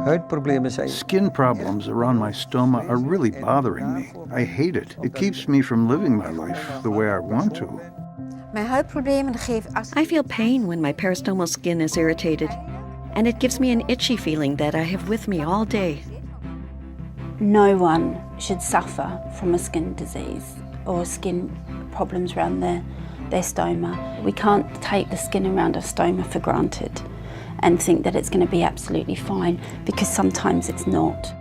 Huidproblemen zijn... Skin problems around my stoma are really bothering me. I hate it. It keeps me from living my life the way I want to. I feel pain when my peristomal skin is irritated, and it gives me an itchy feeling that I have with me all day. No one should suffer from a skin disease or skin problems around their stoma. We can't take the skin around our stoma for granted and think that it's going to be absolutely fine, because sometimes it's not.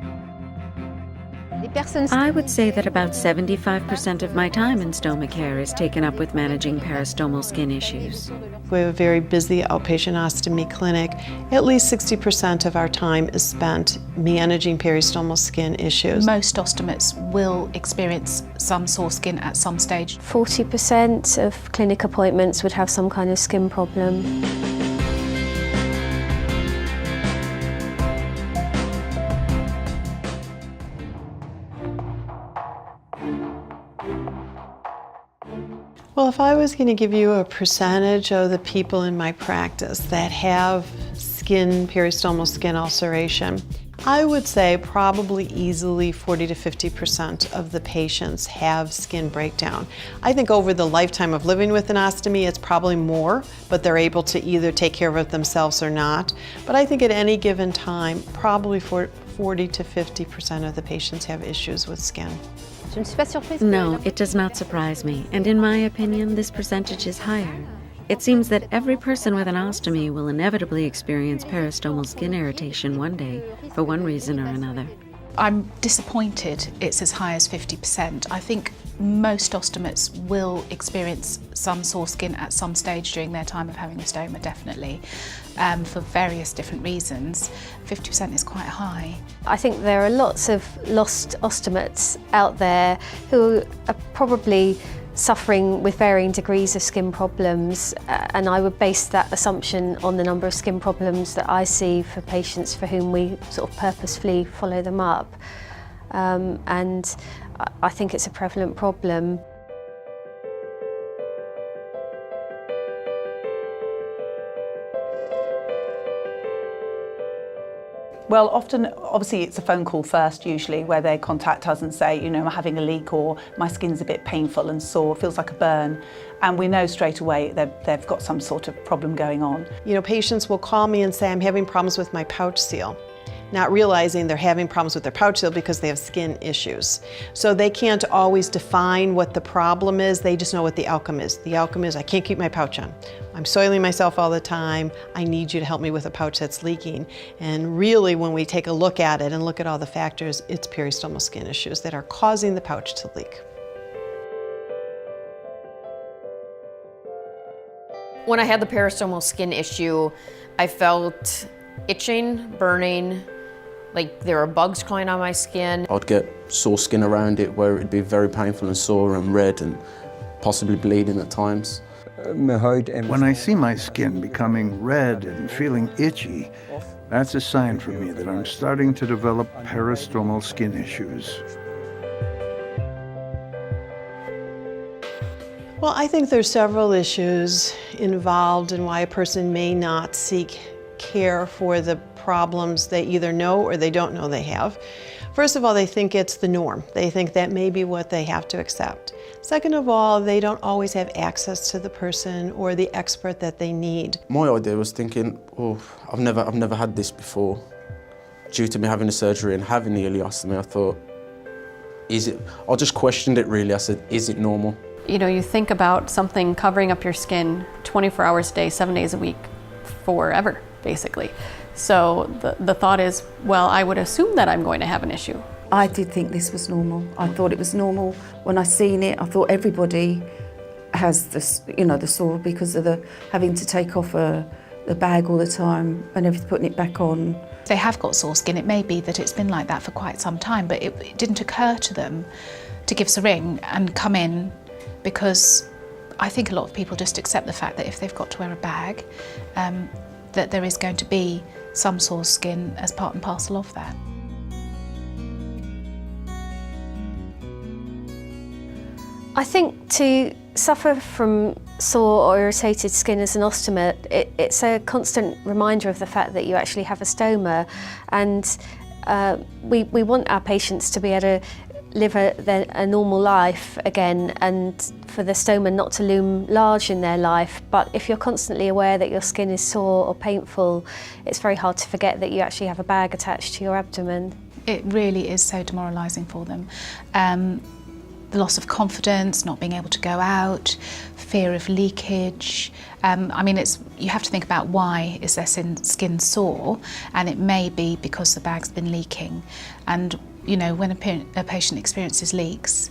I would say that about 75% of my time in stoma care is taken up with managing peristomal skin issues. We have a very busy outpatient ostomy clinic. At least 60% of our time is spent managing peristomal skin issues. Most ostomates will experience some sore skin at some stage. 40% of clinic appointments would have some kind of skin problem. Well, if I was going to give you a percentage of the people in my practice that have peristomal skin ulceration, I would say probably easily 40 to 50% of the patients have skin breakdown. I think over the lifetime of living with an ostomy, it's probably more, but they're able to either take care of it themselves or not. But I think at any given time, probably 40 to 50% of the patients have issues with skin. No, it does not surprise me, and in my opinion, this percentage is higher. It seems that every person with an ostomy will inevitably experience peristomal skin irritation one day, for one reason or another. I'm disappointed it's as high as 50%. I think most ostomates will experience some sore skin at some stage during their time of having a stoma, definitely, for various different reasons. 50% is quite high. I think there are lots of lost ostomates out there who are probably suffering with varying degrees of skin problems, and I would base that assumption on the number of skin problems that I see for patients for whom we sort of purposefully follow them up. And I think it's a prevalent problem. Well, often, obviously, it's a phone call first, usually, where they contact us and say, you know, I'm having a leak, or my skin's a bit painful and sore, feels like a burn. And we know straight away they've got some sort of problem going on. You know, patients will call me and say, I'm having problems with my pouch seal, not realizing they're having problems with their pouch seal because they have skin issues. So they can't always define what the problem is, they just know what the outcome is. The outcome is, I can't keep my pouch on. I'm soiling myself all the time, I need you to help me with a pouch that's leaking. And really, when we take a look at it and look at all the factors, it's peristomal skin issues that are causing the pouch to leak. When I had the peristomal skin issue, I felt itching, burning, like there were bugs crawling on my skin. I'd get sore skin around it where it'd be very painful and sore and red and possibly bleeding at times. When I see my skin becoming red and feeling itchy, that's a sign for me that I'm starting to develop peristomal skin issues. Well, I think there's several issues involved in why a person may not seek care for the problems they either know or they don't know they have. First of all, they think it's the norm. They think that may be what they have to accept. Second of all, they don't always have access to the person or the expert that they need. My idea was thinking, oh, I've never had this before. Due to me having the surgery and having the ileostomy, I thought, I just questioned it really. I said, is it normal? You know, you think about something covering up your skin 24 hours a day, 7 days a week, forever, basically. So the thought is, well, I would assume that I'm going to have an issue. I did think this was normal. I thought it was normal. When I seen it, I thought everybody has this, you know, the sore because of the having to take off the bag all the time and everything, putting it back on. They have got sore skin. It may be that it's been like that for quite some time, but it didn't occur to them to give us a ring and come in, because I think a lot of people just accept the fact that if they've got to wear a bag, that there is going to be some sore skin as part and parcel of that. I think to suffer from sore or irritated skin as an ostomy, it's a constant reminder of the fact that you actually have a stoma, and we want our patients to be able to live a normal life again, and for the stoma not to loom large in their life. But if you're constantly aware that your skin is sore or painful, it's very hard to forget that you actually have a bag attached to your abdomen. It really is so demoralising for them. The loss of confidence, not being able to go out, fear of leakage. I mean, you have to think about why is their skin sore, and it may be because the bag's been leaking. And you know, when a patient experiences leaks,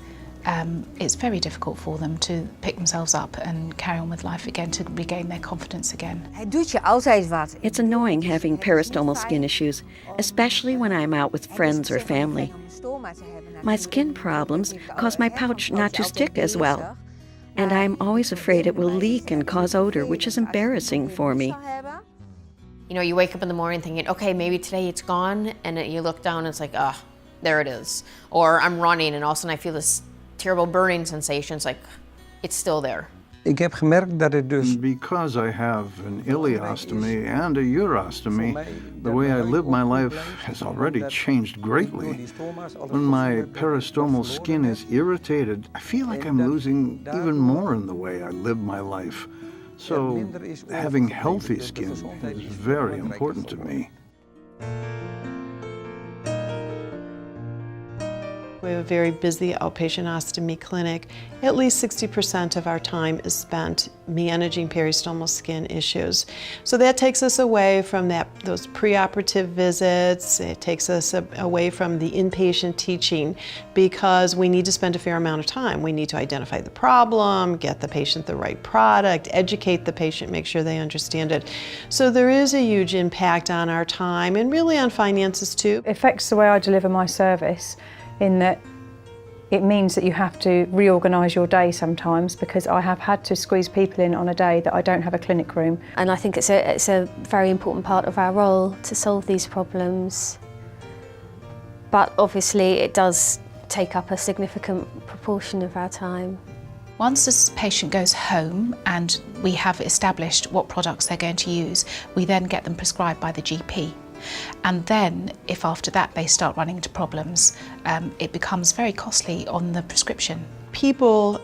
it's very difficult for them to pick themselves up and carry on with life again, to regain their confidence again. It's annoying having peristomal skin issues, especially when I'm out with friends or family. My skin problems cause my pouch not to stick as well, and I'm always afraid it will leak and cause odor, which is embarrassing for me. You know, you wake up in the morning thinking, okay, maybe today it's gone, and then you look down and it's like, ah, there it is. Or I'm running and all of a sudden I feel this terrible burning sensation. It's like, it's still there. Because I have an ileostomy and a urostomy, the way I live my life has already changed greatly. When my peristomal skin is irritated, I feel like I'm losing even more in the way I live my life. So having healthy skin is very important to me. We have a very busy outpatient ostomy clinic. At least 60% of our time is spent managing peristomal skin issues. So that takes us away from those preoperative visits. It takes us away from the inpatient teaching, because we need to spend a fair amount of time. We need to identify the problem, get the patient the right product, educate the patient, make sure they understand it. So there is a huge impact on our time, and really on finances too. It affects the way I deliver my service, in that it means that you have to reorganise your day sometimes, because I have had to squeeze people in on a day that I don't have a clinic room. And I think it's a very important part of our role to solve these problems. But obviously it does take up a significant proportion of our time. Once this patient goes home and we have established what products they're going to use, we then get them prescribed by the GP. And then, if after that they start running into problems, it becomes very costly on the prescription. People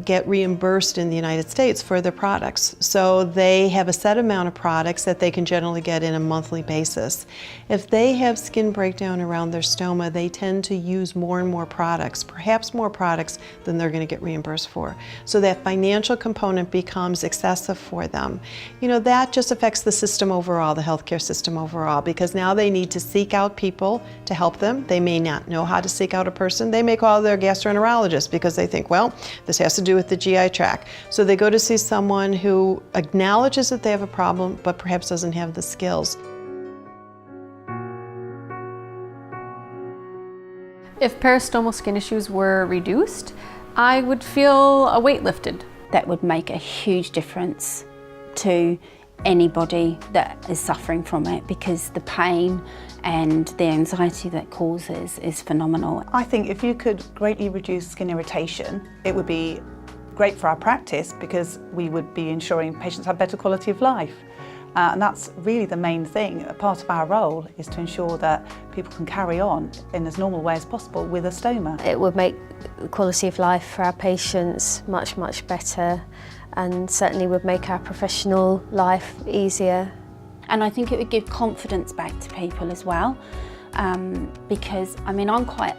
get reimbursed in the United States for their products. So they have a set amount of products that they can generally get in a monthly basis. If they have skin breakdown around their stoma, they tend to use more and more products, perhaps more products than they're going to get reimbursed for. So that financial component becomes excessive for them. You know, that just affects the system overall, the healthcare system overall, because now they need to seek out people to help them. They may not know how to seek out a person. They may call their gastroenterologist because they think, well, this has to do with the GI tract. So they go to see someone who acknowledges that they have a problem, but perhaps doesn't have the skills. If peristomal skin issues were reduced, I would feel a weight lifted. That would make a huge difference to anybody that is suffering from it, because the pain and the anxiety that causes is phenomenal. I think if you could greatly reduce skin irritation, it would be great for our practice, because we would be ensuring patients have better quality of life. And that's really the main thing. A part of our role is to ensure that people can carry on in as normal way as possible with a stoma. It would make the quality of life for our patients much, much better, and certainly would make our professional life easier. And I think it would give confidence back to people as well, because I mean, I'm quite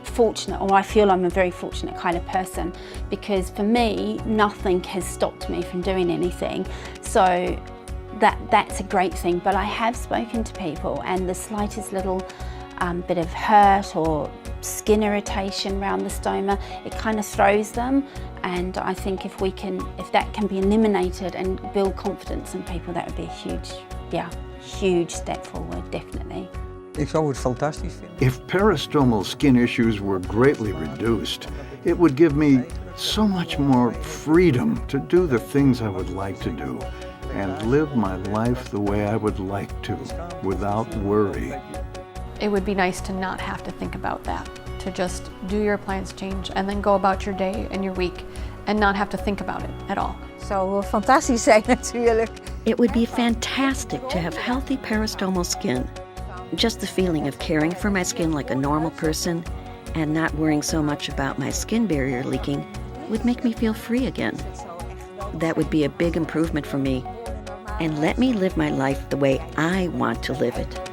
fortunate, or I feel I'm a very fortunate kind of person, because for me, nothing has stopped me from doing anything. So that's a great thing. But I have spoken to people, and the slightest little bit of hurt or skin irritation around the stoma, it kind of throws them. And I think if that can be eliminated and build confidence in people, that would be a huge step forward, definitely. If peristomal skin issues were greatly reduced, it would give me so much more freedom to do the things I would like to do and live my life the way I would like to, without worry. It would be nice to not have to think about that, to just do your appliance change and then go about your day and your week and not have to think about it at all. Zou fantastisch zijn natuurlijk. It would be fantastic to have healthy peristomal skin. Just the feeling of caring for my skin like a normal person and not worrying so much about my skin barrier leaking would make me feel free again. That would be a big improvement for me and let me live my life the way I want to live it.